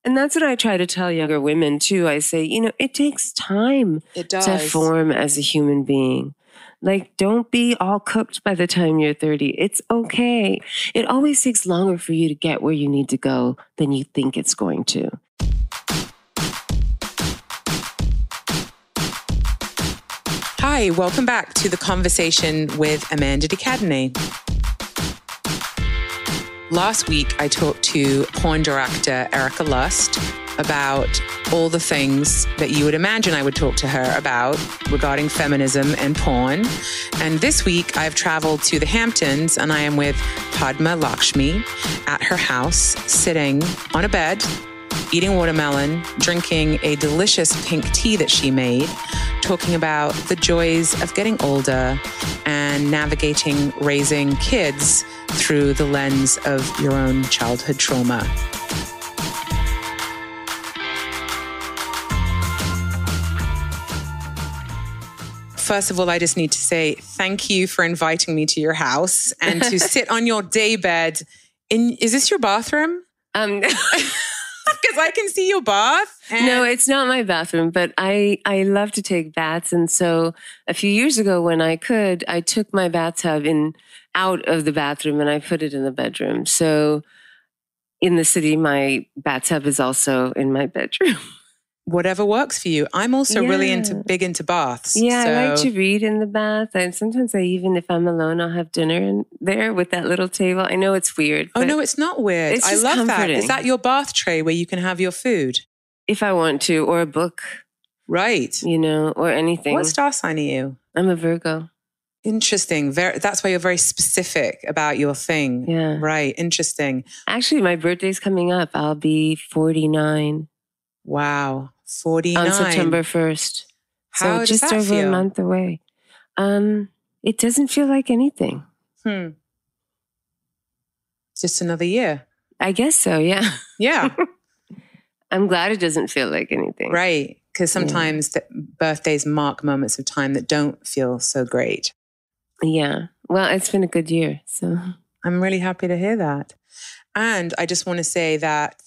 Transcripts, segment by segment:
And that's what I try to tell younger women too. I say, it takes time to form as a human being. Like, don't be all cooked by the time you're 30. It's okay. It always takes longer for you to get where you need to go than you think it's going to. Hi, welcome back to The Conversation with Amanda de Cadenet. Last week, I talked to porn director Erica Lust about all the things that you would imagine I would talk to her about regarding feminism and porn. And this week, I've traveled to the Hamptons and I am with Padma Lakshmi at her house, sitting on a bed, eating watermelon, drinking a delicious pink tea that she made, talking about the joys of getting older and navigating raising kids through the lens of your own childhood trauma. First of all, I just need to say thank you for inviting me to your house and to sit on your day bed. Is this your bathroom? Because I can see your bath. No, it's not my bathroom, but I love to take baths. And so a few years ago when I could, I took my bathtub out of the bathroom and I put it in the bedroom. So in the city, my bathtub is also in my bedroom. Whatever works for you. I'm also really big into baths. Yeah, I like to read in the bath. And sometimes even if I'm alone, I'll have dinner in there with that little table. I know it's weird. Oh, no, it's not weird. It's just I love comforting. that. Is that your bath tray where you can have your food? If I want to, or a book. Right. Or anything. What star sign are you? I'm a Virgo. Interesting. That's why you're very specific about your thing. Yeah. Right. Interesting. Actually, my birthday's coming up. I'll be 49. Wow. 49. On September 1st. How so just over feel? A month away. It doesn't feel like anything. Just another year. I guess so, yeah. Yeah. I'm glad it doesn't feel like anything. Right. Because sometimes the birthdays mark moments of time that don't feel so great. Yeah. Well, it's been a good year, so. I'm really happy to hear that. And I just want to say that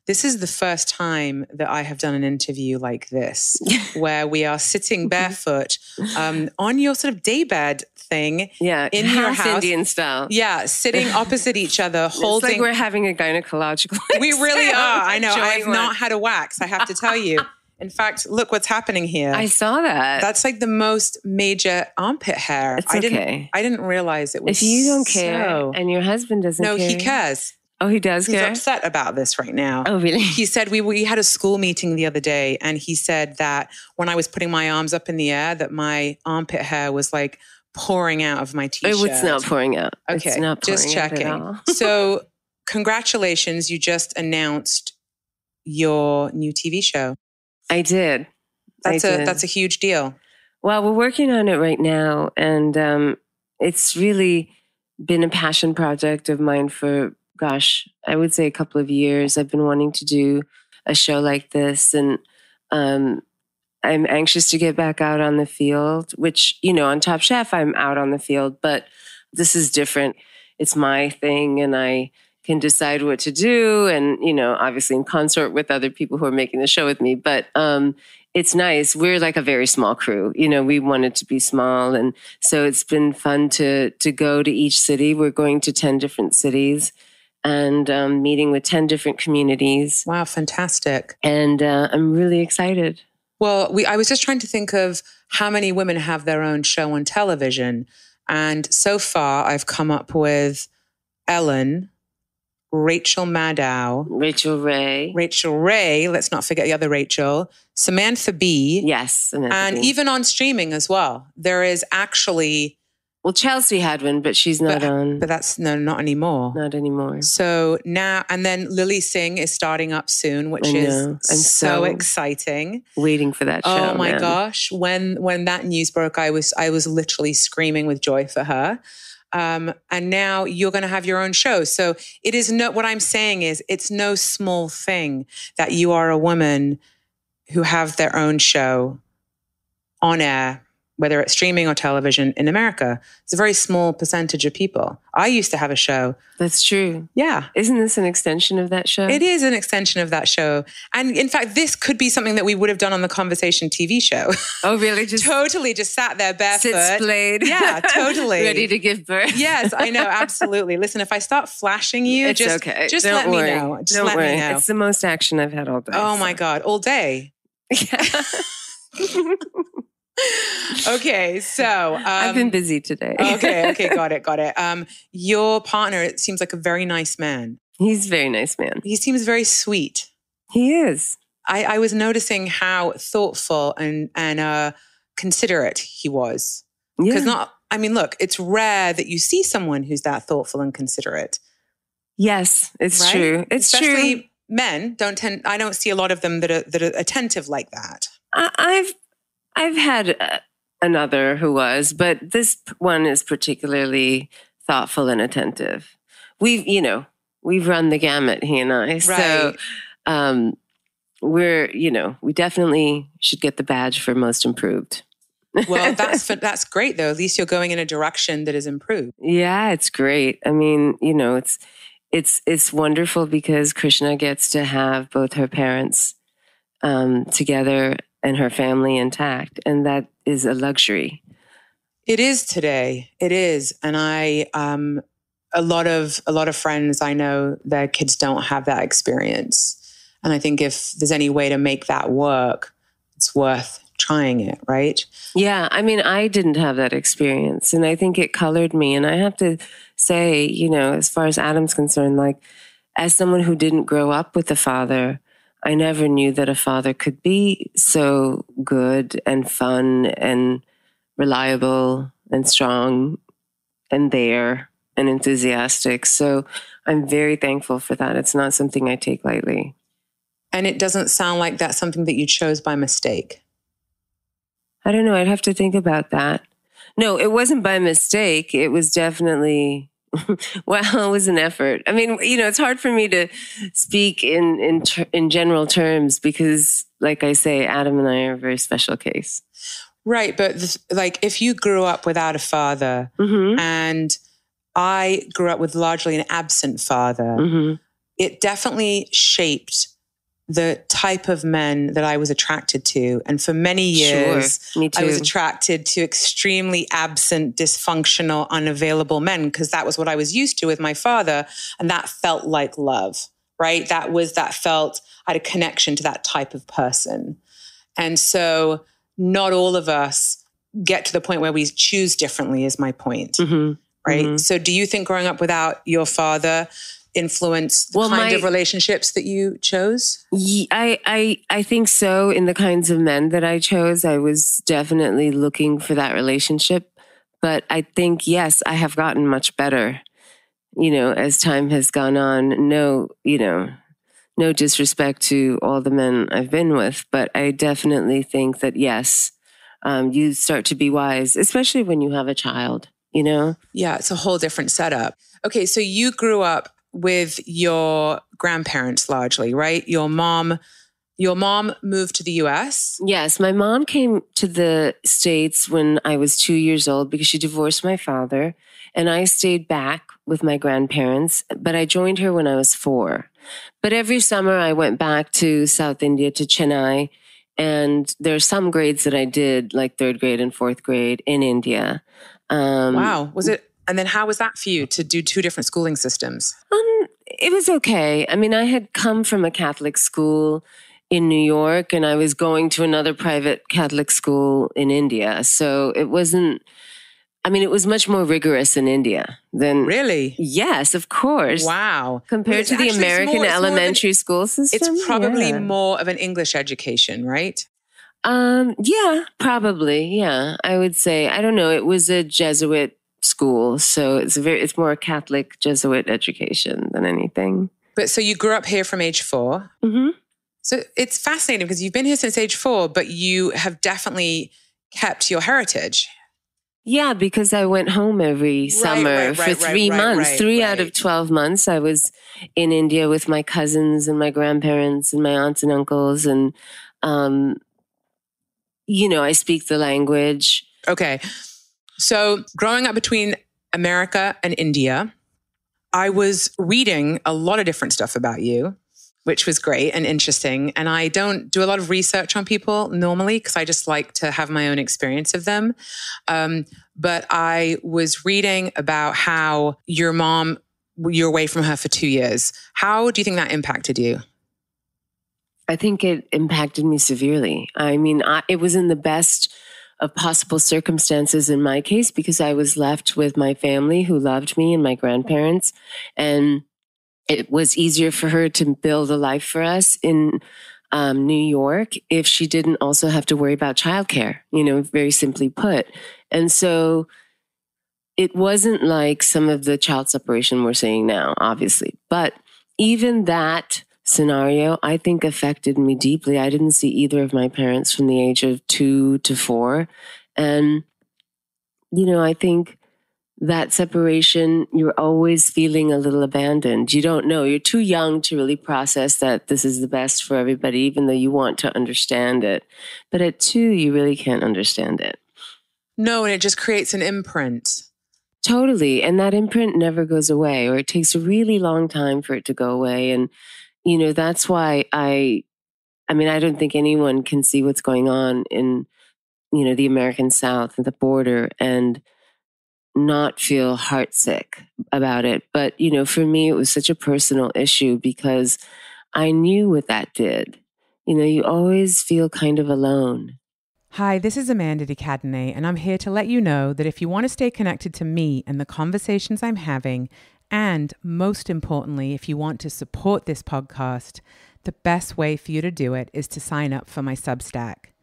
this is the first time that I have done an interview like this, where we are sitting barefoot on your sort of daybed thing in your house. Indian style. Yeah, sitting opposite each other, holding. It's like we're having a gynecological. We really are. I know. I have not had a wax, I have to tell you. In fact, look what's happening here. I saw that. That's like the most major armpit hair. It's okay. I didn't realize it was. If you don't care and your husband doesn't care. No, he cares. Oh, he does care? He's upset about this right now. Oh, really? He said we had a school meeting the other day and he said that when I was putting my arms up in the air that my armpit hair was like pouring out of my t-shirt. It's not pouring out. Okay, it's not pouring just checking. Out at all. So congratulations, you just announced your new TV show. I did. That's a huge deal. Well, we're working on it right now, and it's really been a passion project of mine for, I would say a couple of years. I've been wanting to do a show like this, and I'm anxious to get back out on the field, which, on Top Chef, I'm out on the field, but this is different. It's my thing, and I can decide what to do, and, obviously in consort with other people who are making the show with me, but it's nice. We're like a very small crew. We want it to be small. And so it's been fun to go to each city. We're going to 10 different cities and meeting with 10 different communities. Wow, fantastic. And I'm really excited. Well, I was just trying to think of how many women have their own show on television. And so far, I've come up with Ellen, Rachel Maddow. Rachel Ray. Let's not forget the other Rachel. Samantha Bee. Yes. Samantha and Bee. Even on streaming as well. There is actually... Well, Chelsea had one, but she's not on. But that's, not anymore. Not anymore. So now, and then Lily Singh is starting up soon, which is so exciting. Waiting for that show. Oh my gosh. When that news broke, I was literally screaming with joy for her. And now you're going to have your own show. So it is what I'm saying is it's no small thing that you are a woman who have their own show on air whether it's streaming or television in America. It's a very small percentage of people. I used to have a show. That's true. Yeah. Isn't this an extension of that show? It is an extension of that show. And in fact, this could be something that we would have done on the Conversation TV show. Oh, really? Just totally just sat there barefoot. sit splayed. Yeah, totally. Ready to give birth. Yes, I know. Absolutely. Listen, if I start flashing you, it's okay. Just Don't let worry. me know. Just Don't let worry. me know. It's the most action I've had all day. Oh my God. All day. Yeah. Okay, so I've been busy today. okay, got it. Your partner, it seems like a very nice man. He's a very nice man. He seems very sweet. He is. I was noticing how thoughtful and considerate he was. Because look, it's rare that you see someone who's that thoughtful and considerate. Yes, it's right? true. It's Especially true. Men I don't see a lot of them that are attentive like that. I've had another who was, but this one is particularly thoughtful and attentive. We've run the gamut, he and I. Right. So we definitely should get the badge for most improved. Well, that's great though. At least you're going in a direction that is improved. Yeah, it's great. I mean, it's wonderful because Krishna gets to have both her parents together and her family intact. And that is a luxury. It is today. It is. And a lot of friends I know, their kids don't have that experience. And I think if there's any way to make that work, it's worth trying it, right? Yeah. I mean, I didn't have that experience and I think it colored me. And I have to say, as far as Adam's concerned, like as someone who didn't grow up with a father, I never knew that a father could be so good and fun and reliable and strong and there and enthusiastic. So I'm very thankful for that. It's not something I take lightly. And it doesn't sound like that's something that you chose by mistake. I don't know. I'd have to think about that. No, it wasn't by mistake. It was definitely... Well, it was an effort. I mean, it's hard for me to speak in general terms because, like I say, Adam and I are a very special case. Right. But if you grew up without a father and I grew up with largely an absent father, it definitely shaped the type of men that I was attracted to. And for many years, me too. I was attracted to extremely absent, dysfunctional, unavailable men because that was what I was used to with my father. And that felt like love, right? I had a connection to that type of person. And so not all of us get to the point where we choose differently is my point, right? So do you think growing up without your father influenced the kind of relationships that you chose? I think so. In the kinds of men that I chose, I was definitely looking for that relationship. But I think, yes, I have gotten much better, as time has gone on. No disrespect to all the men I've been with, but I definitely think that, yes, you start to be wise, especially when you have a child, Yeah, it's a whole different setup. Okay, so you grew up with your grandparents largely, right? Your mom moved to the US? Yes, my mom came to the States when I was 2 years old because she divorced my father, and I stayed back with my grandparents, but I joined her when I was 4. But every summer I went back to South India, to Chennai, and there are some grades that I did, like 3rd grade and 4th grade in India. Wow. And then how was that for you to do 2 different schooling systems? It was okay. I mean, I had come from a Catholic school in New York and I was going to another private Catholic school in India. So it was much more rigorous in India than... Really? Yes, of course. Wow. Compared to the American elementary school system. It's probably more of an English education, right? Yeah, probably. Yeah, I would say. I don't know. It was a Jesuit school, so it's more a Catholic Jesuit education than anything. But so you grew up here from age 4. So it's fascinating because you've been here since age 4, but you have definitely kept your heritage. Yeah, because I went home every summer for 3 months. 3 out of 12 months I was in India with my cousins and my grandparents and my aunts and uncles. And, I speak the language. Okay. So growing up between America and India, I was reading a lot of different stuff about you, which was great and interesting. And I don't do a lot of research on people normally because I just like to have my own experience of them. But I was reading about how your mom, you're away from her for 2 years. How do you think that impacted you? I think it impacted me severely. I mean, it was in the best of possible circumstances in my case because I was left with my family who loved me and my grandparents. And it was easier for her to build a life for us in New York if she didn't also have to worry about childcare, very simply put. And so it wasn't like some of the child separation we're seeing now, obviously. But even that scenario, I think, affected me deeply. I didn't see either of my parents from the age of 2 to 4. And, I think that separation, you're always feeling a little abandoned. You don't know. You're too young to really process that this is the best for everybody, even though you want to understand it. But at 2, you really can't understand it. No, and it just creates an imprint. Totally. And that imprint never goes away, or it takes a really long time for it to go away. And, that's why I don't think anyone can see what's going on in, the American South and the border and not feel heartsick about it. But, for me, it was such a personal issue because I knew what that did. You always feel kind of alone. Hi, this is Amanda de Cadenet, and I'm here to let you know that if you want to stay connected to me and the conversations I'm having, and most importantly, if you want to support this podcast, the best way for you to do it is to sign up for my Substack.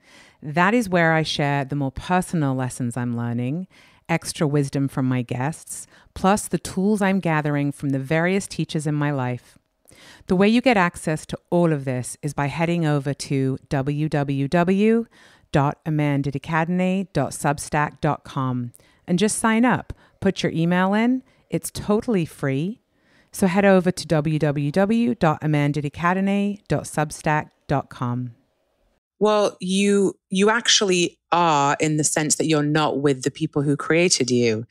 That is where I share the more personal lessons I'm learning, extra wisdom from my guests, plus the tools I'm gathering from the various teachers in my life. The way you get access to all of this is by heading over to www.amandadecadenet.substack.com and just sign up. Put your email in. It's totally free. So head over to www.amandadecadenet.substack.com. Well, you actually are, in the sense that you're not with the people who created you.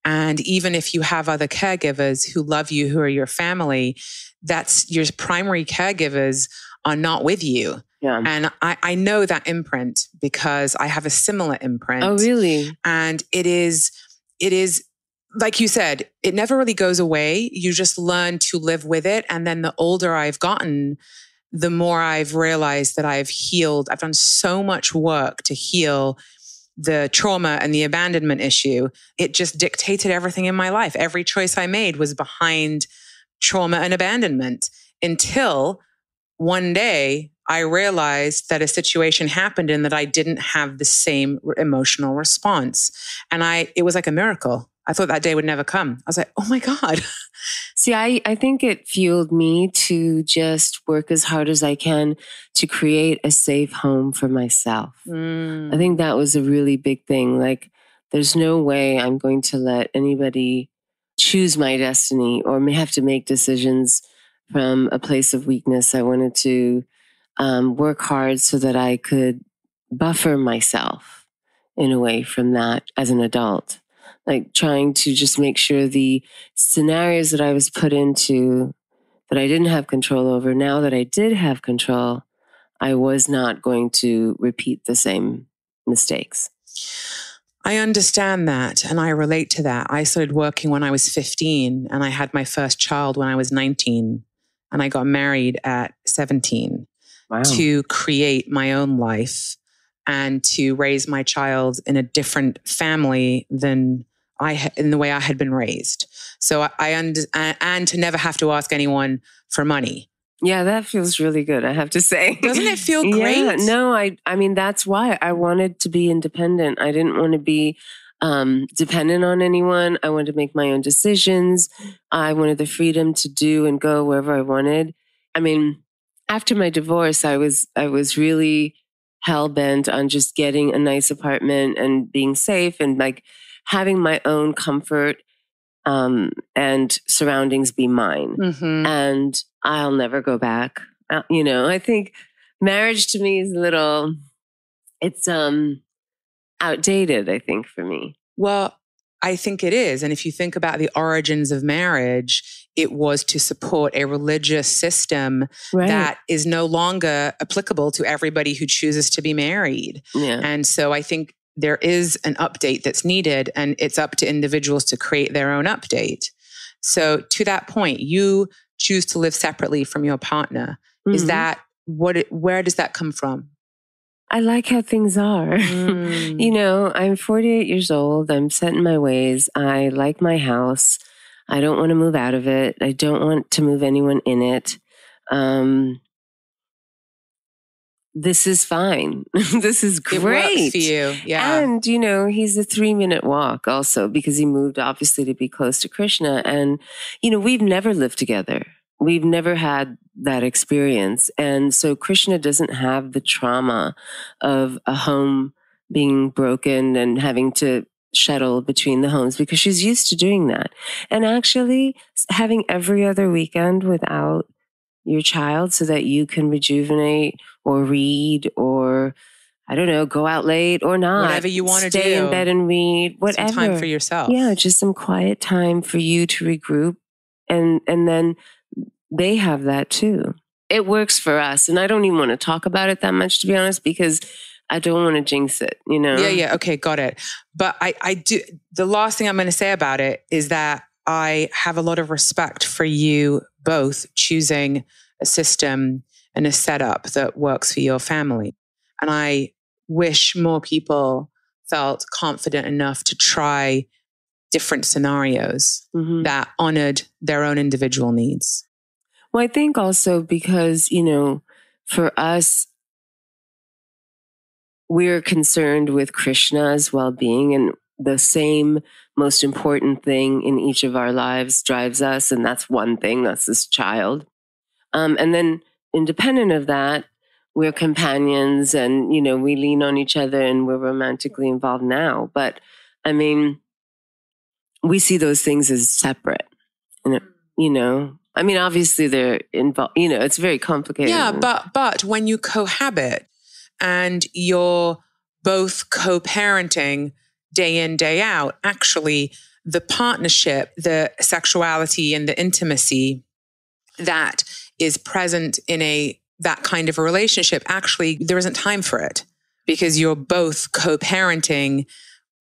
And even if you have other caregivers who love you, who are your family, that's your primary caregivers are not with you. Yeah. And I know that imprint because I have a similar imprint. Oh, really? And it is, like you said, it never really goes away. You just learn to live with it. And then the older I've gotten, the more I've realized that I've healed. I've done so much work to heal the trauma and the abandonment issue. It just dictated everything in my life. Every choice I made was behind trauma and abandonment until one day I realized that a situation happened and that I didn't have the same emotional response. And it was like a miracle. I thought that day would never come. I was like, oh my God. See, I think it fueled me to just work as hard as I can to create a safe home for myself. I think that was a really big thing. Like, there's no way I'm going to let anybody choose my destiny or may have to make decisions from a place of weakness. I wanted to work hard so that I could buffer myself in a way from that as an adult. Like trying to just make sure the scenarios that I was put into that I didn't have control over, now that I did have control, I was not going to repeat the same mistakes. I understand that and I relate to that. I started working when I was 15 and I had my first child when I was 19 and I got married at 17. Wow. To create my own life and to raise my child in a different family than in the way I had been raised. So and to never have to ask anyone for money. Yeah, that feels really good, I have to say. Doesn't it feel great? Yeah, no, I mean, that's why I wanted to be independent. I didn't want to be dependent on anyone. I wanted to make my own decisions. I wanted the freedom to do and go wherever I wanted. I mean, after my divorce, I was really hell-bent on just getting a nice apartment and being safe and like having my own comfort and surroundings be mine. Mm-hmm. And I'll never go back. I think marriage to me is it's outdated, I think, for me. Well, I think it is. And if you think about the origins of marriage, it was to support a religious system that is no longer applicable to everybody who chooses to be married. Yeah. And so I think there is an update that's needed, and it's up to individuals to create their own update. So to that point, you choose to live separately from your partner. Is that where does that come from? I like how things are. You know, I'm 48 years old. I'm set in my ways. I like my house. I don't want to move out of it. I don't want to move anyone in it. This is fine. This is great. It works for you. Yeah. And, you know, he's a 3-minute walk also because he moved obviously to be close to Krishna. And, you know, we've never lived together. We've never had that experience. And so Krishna doesn't have the trauma of a home being broken and having to shuttle between the homes because she's used to doing that. And actually having every other weekend without your child so that you can rejuvenate or read or, I don't know, go out late or not. Whatever you want to do. Stay in bed and read, whatever. Some time for yourself. Yeah, just some quiet time for you to regroup. And then they have that too. It works for us. And I don't even want to talk about it that much, to be honest, because I don't want to jinx it, you know? Yeah. Okay. Got it. But I do. The last thing I'm going to say about it is that I have a lot of respect for you both choosing a system and a setup that works for your family. And I wish more people felt confident enough to try different scenarios that honored their own individual needs. Well, I think also because, you know, for us, we're concerned with Krishna's well-being, and the same most important thing in each of our lives drives us. And that's one thing, that's this child. And then independent of that, we're companions and, you know, we lean on each other and we're romantically involved now. But I mean, we see those things as separate, you know, I mean, obviously they're involved, you know, it's very complicated. Yeah. But when you cohabit and you're both co-parenting day in, day out, actually the partnership, the sexuality and the intimacy that is present in that kind of a relationship, actually there isn't time for it because you're both co-parenting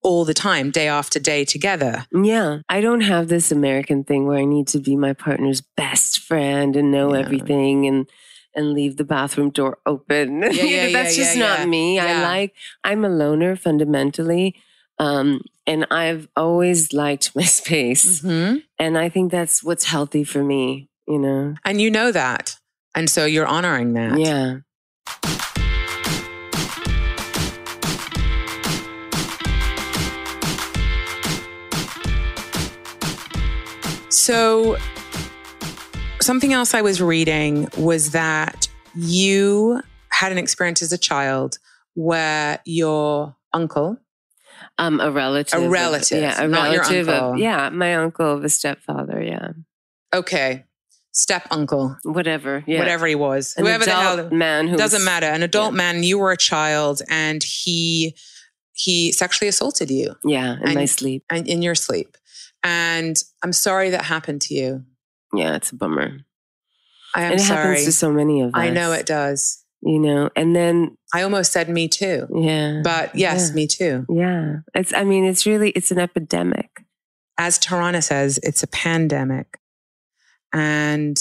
all the time, day after day together. Yeah. I don't have this American thing where I need to be my partner's best friend and know everything and leave the bathroom door open. That's just not me. Yeah. I'm a loner fundamentally. And I've always liked my space. And I think that's what's healthy for me, you know? And you know that. And so you're honoring that. Yeah. So something else I was reading was that you had an experience as a child where your uncle, A relative. a not relative your uncle. my uncle of a stepfather. Yeah. Okay. Step uncle. Whatever. Yeah. Whatever he was. An Whoever the adult hell. man who doesn't was, matter. An adult man, you were a child and he sexually assaulted you. Yeah. In my sleep. And in your sleep. And I'm sorry that happened to you. Yeah. It's a bummer. I am and it sorry. happens to so many of us. I know it does. You know, and then I almost said me too. Yeah. But yes, me too. Yeah. It's an epidemic. As Tarana says, it's a pandemic. And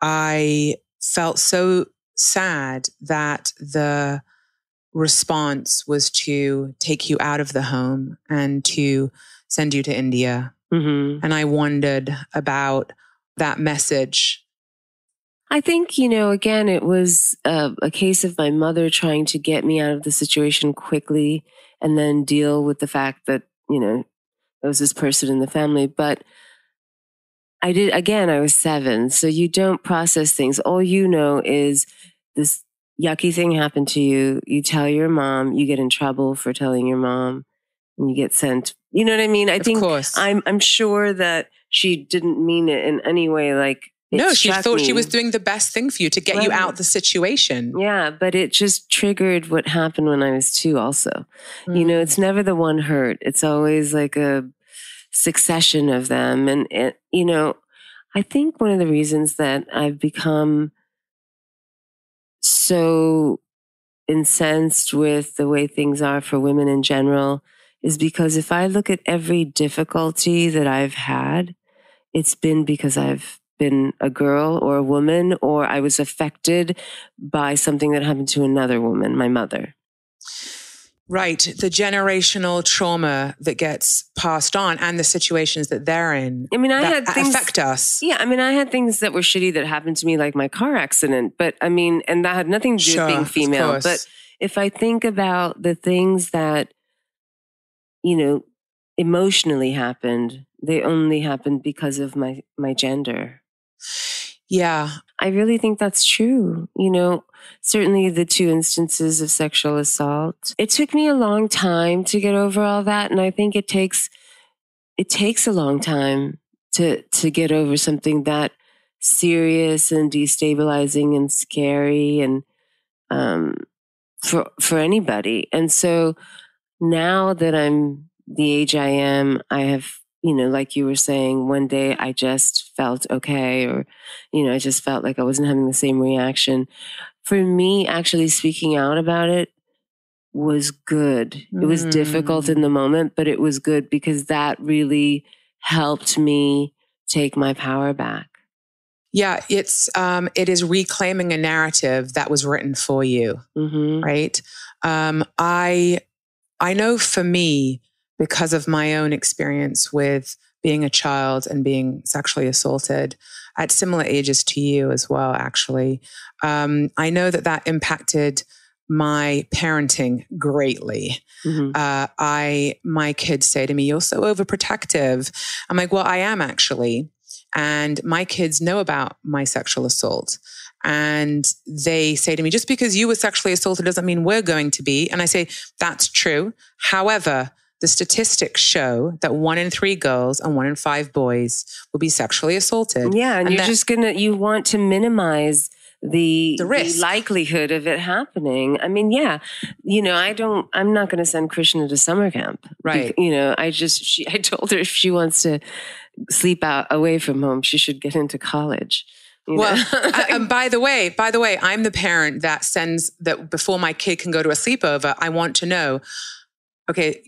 I felt so sad that the response was to take you out of the home and to send you to India. And I wondered about that message. I think, you know, again, it was a case of my mother trying to get me out of the situation quickly and then deal with the fact that, you know, there was this person in the family. But I was 7. So you don't process things. All you know is this yucky thing happened to you. You tell your mom, you get in trouble for telling your mom, and you get sent. You know what I mean? I think course. I'm sure that she didn't mean it in any way like No, she thought me. she was doing the best thing for you to get you out the situation. Yeah, but it just triggered what happened when I was 2 also. You know, it's never the one hurt. It's always like a succession of them. And, you know, I think one of the reasons that I've become so incensed with the way things are for women in general is because if I look at every difficulty that I've had, it's been because I've been a girl or a woman, or I was affected by something that happened to another woman, my mother. Right. The generational trauma that gets passed on and the situations that they're in. I mean, I had things affect us. Yeah. I mean, I had things that were shitty that happened to me, like my car accident, but I mean, and that had nothing to do with being female. But if I think about the things that, you know, emotionally happened, they only happened because of my gender. Yeah. I really think that's true. You know, certainly the 2 instances of sexual assault. It took me a long time to get over all that. And I think it takes a long time to get over something that serious and destabilizing and scary and for anybody. And so now that I'm the age I am, I have, you know, like you were saying, one day I just felt okay, or, you know, I just felt like I wasn't having the same reaction. For me, actually speaking out about it was good. It was difficult in the moment, but it was good because that really helped me take my power back. Yeah, it is reclaiming a narrative that was written for you, right? I know for me, because of my own experience with being a child and being sexually assaulted at similar ages to you as well, actually. I know that impacted my parenting greatly. My kids say to me, "You're so overprotective." I'm like, well, I am actually. And my kids know about my sexual assault. And they say to me, just because you were sexually assaulted doesn't mean we're going to be. And I say, that's true. However, the statistics show that 1 in 3 girls and 1 in 5 boys will be sexually assaulted. Yeah, and you want to minimize the risk, the likelihood of it happening. I mean, yeah, you know, I'm not going to send Krishna to summer camp. Right. You know, I told her if she wants to sleep out away from home, she should get into college. Well, and by the way, I'm the parent that sends that before my kid can go to a sleepover, I want to know, okay,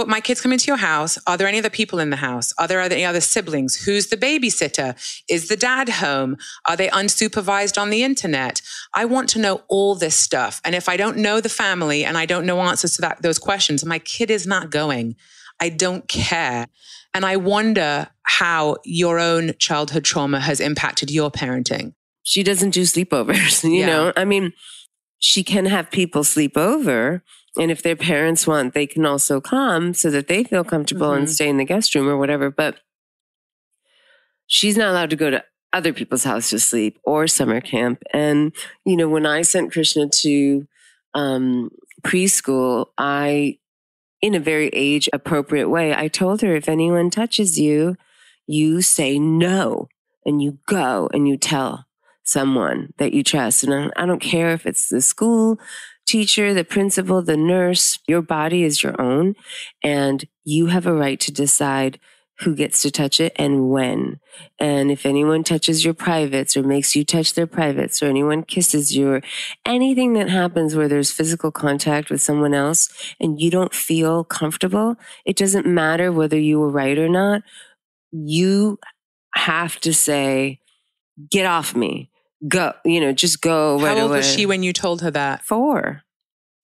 my kid's coming to your house. Are there any other people in the house? Are there any other siblings? Who's the babysitter? Is the dad home? Are they unsupervised on the internet? I want to know all this stuff. And if I don't know the family and I don't know answers to those questions, my kid is not going. I don't care. And I wonder how your own childhood trauma has impacted your parenting. She doesn't do sleepovers, you know? I mean, she can have people sleep over. And if their parents want, they can also come so that they feel comfortable and stay in the guest room or whatever. But she's not allowed to go to other people's house to sleep or summer camp. And, you know, when I sent Krishna to preschool, in a very age appropriate way, I told her, if anyone touches you, you say no, and you go and you tell someone that you trust. And I don't care if it's the school teacher, the principal, the nurse, your body is your own, and you have a right to decide who gets to touch it and when. And if anyone touches your privates or makes you touch their privates, or anyone kisses you, or anything that happens where there's physical contact with someone else and you don't feel comfortable, it doesn't matter whether you were right or not. You have to say, get off me. Go, you know, just go right away. How old was she when you told her that? 4.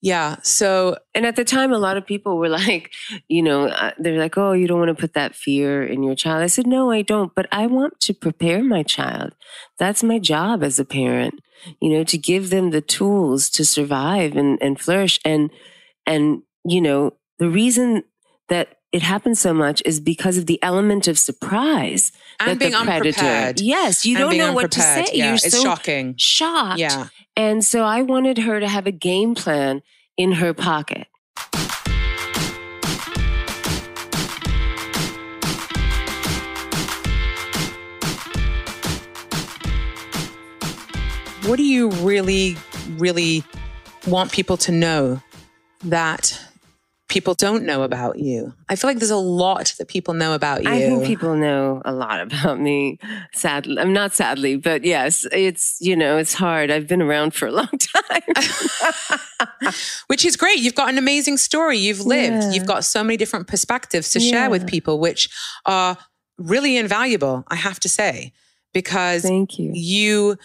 Yeah. So, and at the time, a lot of people were like, you know, they're like, oh, you don't want to put that fear in your child. I said, no, I don't. But I want to prepare my child. That's my job as a parent, you know, to give them the tools to survive and flourish. And, you know, the reason that it happens so much is because of the element of surprise. And being unprepared. Yes, you don't know what to say. Yeah, You're it's so shocking. Shocked. Yeah. And so I wanted her to have a game plan in her pocket. what do you really, really want people to know that people don't know about you? I feel like there's a lot that people know about you. I think people know a lot about me. Sadly, I'm not sadly, but yes, it's, it's hard. I've been around for a long time. Which is great. You've got an amazing story. You've lived. Yeah. You've got so many different perspectives to share with people, which are really invaluable, I have to say, because Thank you.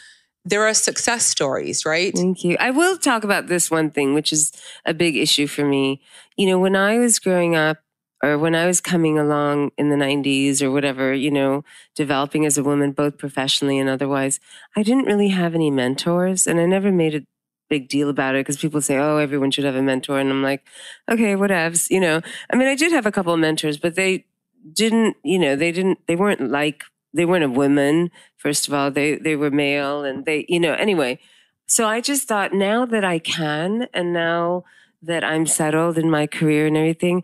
There are success stories, right? Thank you. I will talk about this one thing, which is a big issue for me. When I was growing up, or when I was coming along in the 90s or whatever, developing as a woman, both professionally and otherwise, I didn't really have any mentors, and I never made a big deal about it because people say, oh, everyone should have a mentor. And I'm like, okay, whatevs, I mean, I did have a couple of mentors, but they didn't, they weren't a woman. First of all, they were male, and anyway. So I just thought, now that I can, and now that I'm settled in my career and everything,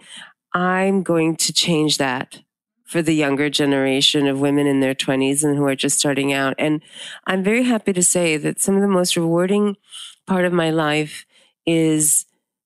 I'm going to change that for the younger generation of women in their 20s and who are just starting out. And I'm very happy to say that some of the most rewarding part of my life is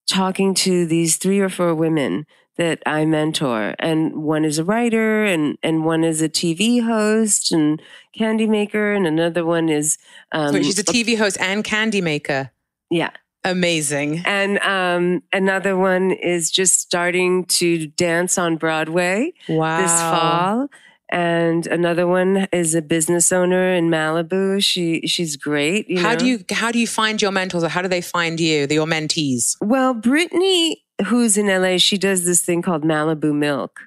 talking to these 3 or 4 women that I mentor. And one is a writer, and one is a TV host and candy maker, and another one is... Wait, she's a TV host and candy maker. Yeah. Amazing. And another one is just starting to dance on Broadway this fall. And another one is a business owner in Malibu. She's great. How do you find your mentors, or how do they find you, your mentees? Well, Brittany, who's in LA, she does this thing called Malibu Milk.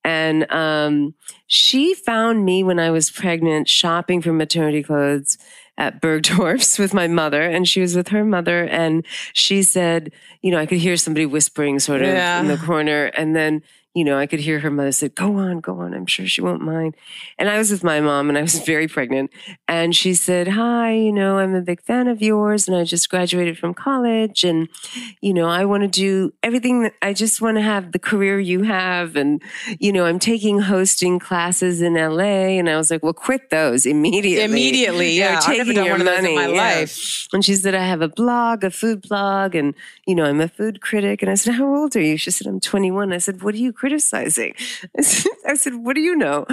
And she found me when I was pregnant shopping for maternity clothes at Bergdorf's with my mother, and she was with her mother, and she said, I could hear somebody whispering sort of in the corner, and then I could hear her mother said, go on, I'm sure she won't mind. And I was with my mom, and I was very pregnant. And she said, hi, I'm a big fan of yours, and I just graduated from college, and, I want to do everything that I just want to have the career you have. And, I'm taking hosting classes in LA. And I was like, well, quit those immediately. Immediately, yeah. Taking I've never done your one of those money in my life. And she said, I have a blog, a food blog, and, I'm a food critic. And I said, how old are you? She said, I'm 21. I said, what are you criticizing? I said, what do you know?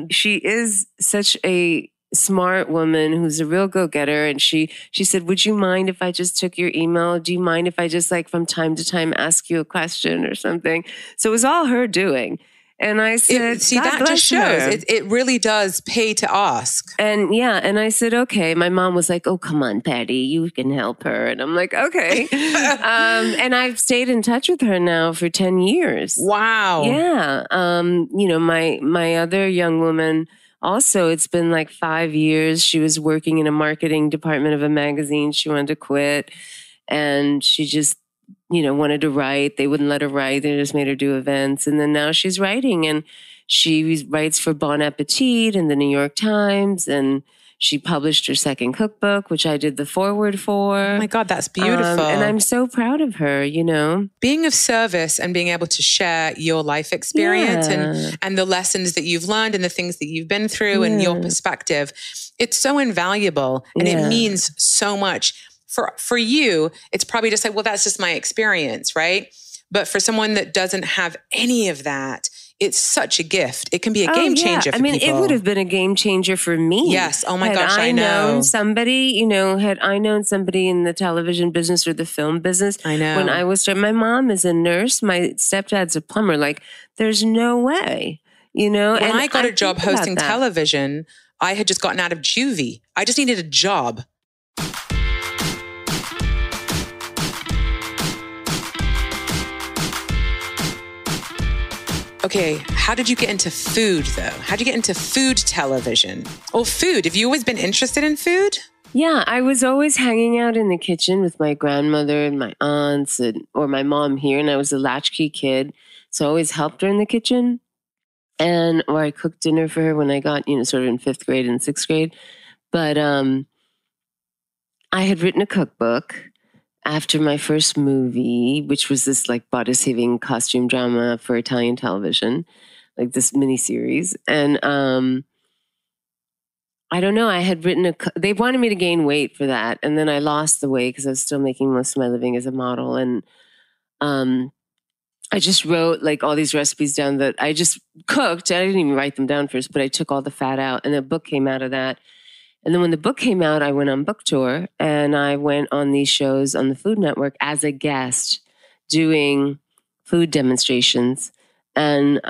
She is such a smart woman who's a real go-getter. And she said, would you mind if I just took your email? Do you mind if I just from time to time ask you a question or something? So it was all her doing. And I said, that just shows it really does pay to ask. And and I said, okay. My mom was like, oh, come on, Patty, you can help her. And I'm like, okay. And I've stayed in touch with her now for 10 years. Wow. Yeah. My other young woman, also, it's been 5 years. She was working in a marketing department of a magazine. She wanted to quit, and she just wanted to write. They wouldn't let her write. They just made her do events. And then now she's writing, and she writes for Bon Appetit and the New York Times. And she published her second cookbook, which I did the foreword for. Oh my God, that's beautiful. And I'm so proud of her, Being of service and being able to share your life experience and the lessons that you've learned and the things that you've been through and your perspective, it's so invaluable, and it means so much. For you, it's probably just well, that's just my experience, right? But for someone that doesn't have any of that, it's such a gift. It can be a game changer for people. It would have been a game changer for me. Yes. Oh my gosh, I know. Had I known somebody in the television business or the film business. I know. When I was starting, my mom is a nurse. My stepdad's a plumber. There's no way, When I got a job hosting television, I had just gotten out of juvie. I just needed a job. Okay, how did you get into food, though? How did you get into food television? Or food? Have you always been interested in food? Yeah, I was always hanging out in the kitchen with my grandmother and my aunts or my mom here, and I was a latchkey kid, so I always helped her in the kitchen. Or I cooked dinner for her when I got, sort of in 5th grade and 6th grade. But I had written a cookbook after my first movie, which was this body-saving costume drama for Italian television, this miniseries. And I don't know. I had written they wanted me to gain weight for that. And then I lost the weight because I was still making most of my living as a model. And I just wrote like all these recipes down that I just cooked. I didn't even write them down first, but I took all the fat out, and a book came out of that. And then when the book came out, I went on book tour, and I went on these shows on the Food Network as a guest doing food demonstrations. And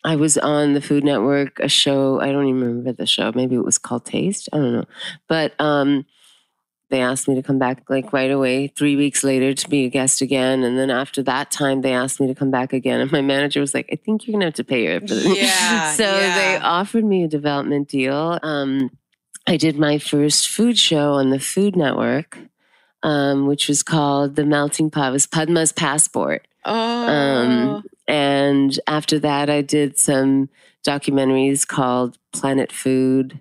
I was on the Food Network, a show, I don't even remember the show. Maybe it was called Taste. I don't know. But they asked me to come back like right away, 3 weeks later to be a guest again. And then after that time, they asked me to come back again. And my manager was like, I think you're going to have to pay her for this. Yeah, so they offered me a development deal. I did my first food show on the Food Network, which was called The Melting Pot. It was Padma's Passport. Oh. And after that, I did some documentaries called Planet Food,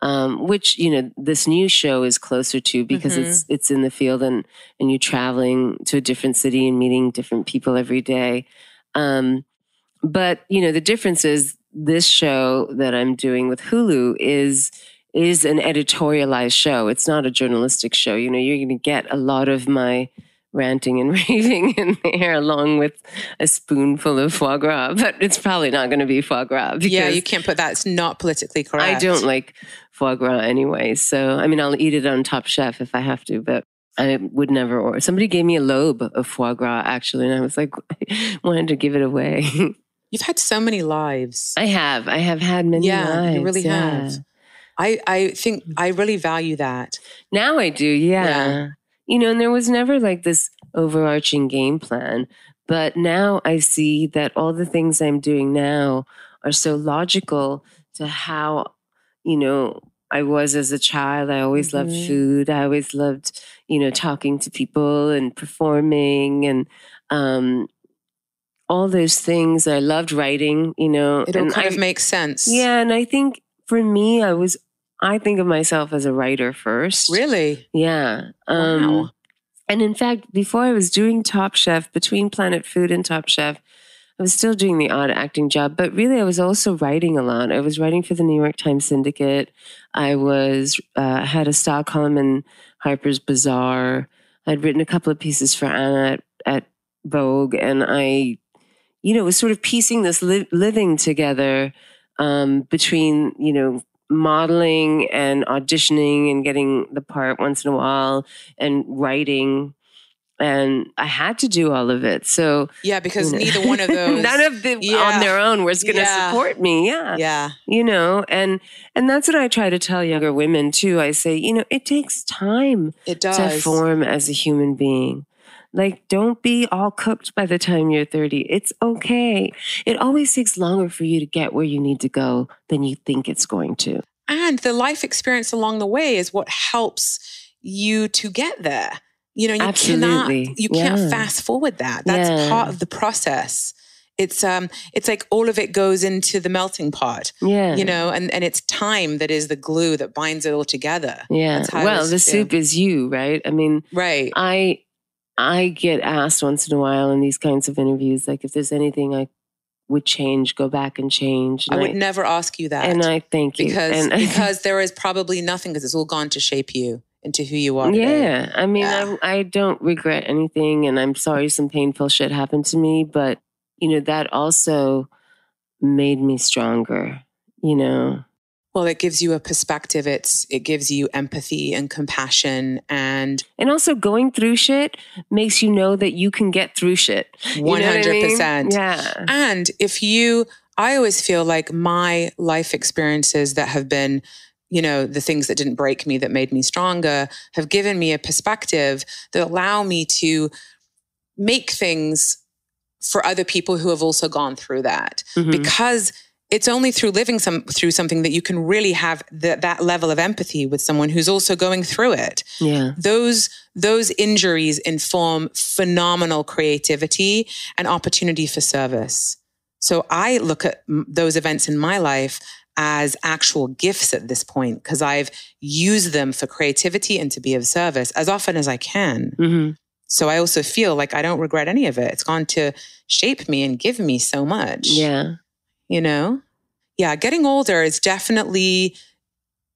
which, you know, this new show is closer to because it's in the field and you're traveling to a different city and meeting different people every day. But, you know, the difference is this show that I'm doing with Hulu is an editorialized show. It's not a journalistic show. You know, you're going to get a lot of my ranting and raving in there along with a spoonful of foie gras, but it's probably not going to be foie gras. Yeah, you can't put that. It's not politically correct. I don't like foie gras anyway. So, I mean, I'll eat it on Top Chef if I have to, but I would never order. Somebody gave me a lobe of foie gras actually, and I was like, I wanted to give it away. You've had so many lives. I have had many lives. Yeah, you really have. I think I really value that. Now I do, yeah. You know, and there was never like this overarching game plan. But now I see that all the things I'm doing now are so logical to how, you know, I was as a child. I always loved food. I always loved, you know, talking to people and performing and all those things. I loved writing, you know. It all kind of makes sense. Yeah, and I think for me, I think of myself as a writer first. Really? Yeah. Wow. And in fact, before I was doing Top Chef, between Planet Food and Top Chef, I was still doing the odd acting job, but really I was also writing a lot. I was writing for the New York Times Syndicate. I was had a style column in Harper's Bazaar. I'd written a couple of pieces for Anna at Vogue, and I, you know, was sort of piecing this living together between, you know, modeling and auditioning and getting the part once in a while and writing. And I had to do all of it. So yeah, because neither one of those, none of them on their own was going to support me. Yeah. Yeah. You know, and that's what I try to tell younger women too. I say, you know, it takes time to form as a human being. Like, don't be all cooked by the time you're 30. It's okay. It always takes longer for you to get where you need to go than you think it's going to. And the life experience along the way is what helps you to get there. You know, you can't fast forward that. That's part of the process. It's like all of it goes into the melting pot. Yeah. You know, and it's time that is the glue that binds it all together. Yeah. Well, the soup is you, right? I mean, right. I get asked once in a while in these kinds of interviews, like if there's anything I would change, go back and change. And I would never ask you that. And I thank you. Because there is probably nothing, because it's all gone to shape you into who you are today. Yeah. I mean, I don't regret anything, and I'm sorry some painful shit happened to me, but, you know, that also made me stronger, you know. Well, it gives you a perspective. It gives you empathy and compassion, and also going through shit makes you know that you can get through shit. 100%. Yeah. And I always feel like my life experiences that have been, you know, the things that didn't break me, that made me stronger, have given me a perspective that allow me to make things for other people who have also gone through that. Mm-hmm. Because it's only through living through something that you can really have that level of empathy with someone who's also going through it. Yeah. Those injuries inform phenomenal creativity and opportunity for service. So I look at those events in my life as actual gifts at this point, because I've used them for creativity and to be of service as often as I can. Mm-hmm. So I also feel like I don't regret any of it. It's gone to shape me and give me so much. Yeah. You know? Yeah, getting older is definitely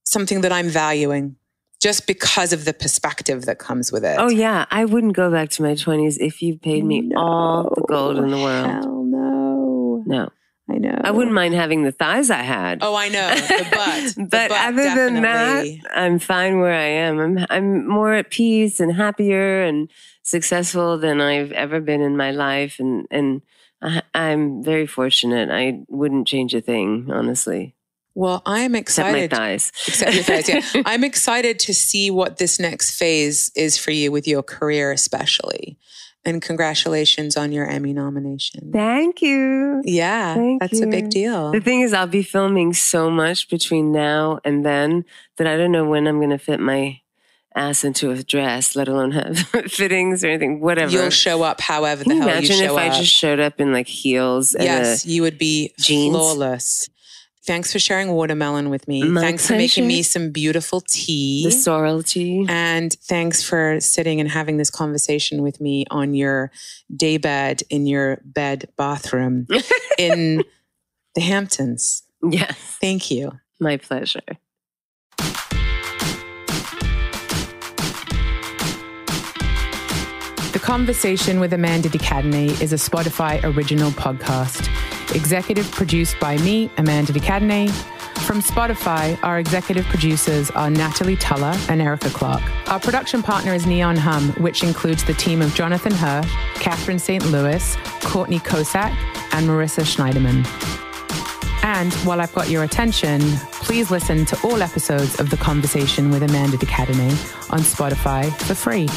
something that I'm valuing just because of the perspective that comes with it. Oh, yeah. I wouldn't go back to my 20s if you paid me all the gold in the world. Hell no. No. I know. I wouldn't mind having the thighs I had. Oh, I know. The butt. But other than that, I'm fine where I am. I'm more at peace and happier and successful than I've ever been in my life. And I'm very fortunate. I wouldn't change a thing, honestly. Well, I'm excited. Except my thighs. Except your thighs, yeah. I'm excited to see what this next phase is for you with your career, especially. And congratulations on your Emmy nomination. Thank you. Yeah, that's a big deal. The thing is, I'll be filming so much between now and then that I don't know when I'm going to fit my ass into a dress, let alone have fittings or anything, whatever. You'll show up however the hell you show up. Imagine if I just showed up in like heels and yes, you would be jeans. Flawless. Thanks for sharing watermelon with me. My thanks pleasure. for making me some beautiful tea. The sorrel tea. And thanks for sitting and having this conversation with me on your daybed in your bed bathroom in the Hamptons. Yes. Thank you. My pleasure. The Conversation with Amanda de Cadenet is a Spotify original podcast. Executive produced by me, Amanda de Cadenet. From Spotify, our executive producers are Natalie Tuller and Erica Clark. Our production partner is Neon Hum, which includes the team of Jonathan Hirsch, Catherine St. Louis, Courtney Kosak, and Marissa Schneiderman. And while I've got your attention, please listen to all episodes of The Conversation with Amanda de Cadenet on Spotify for free.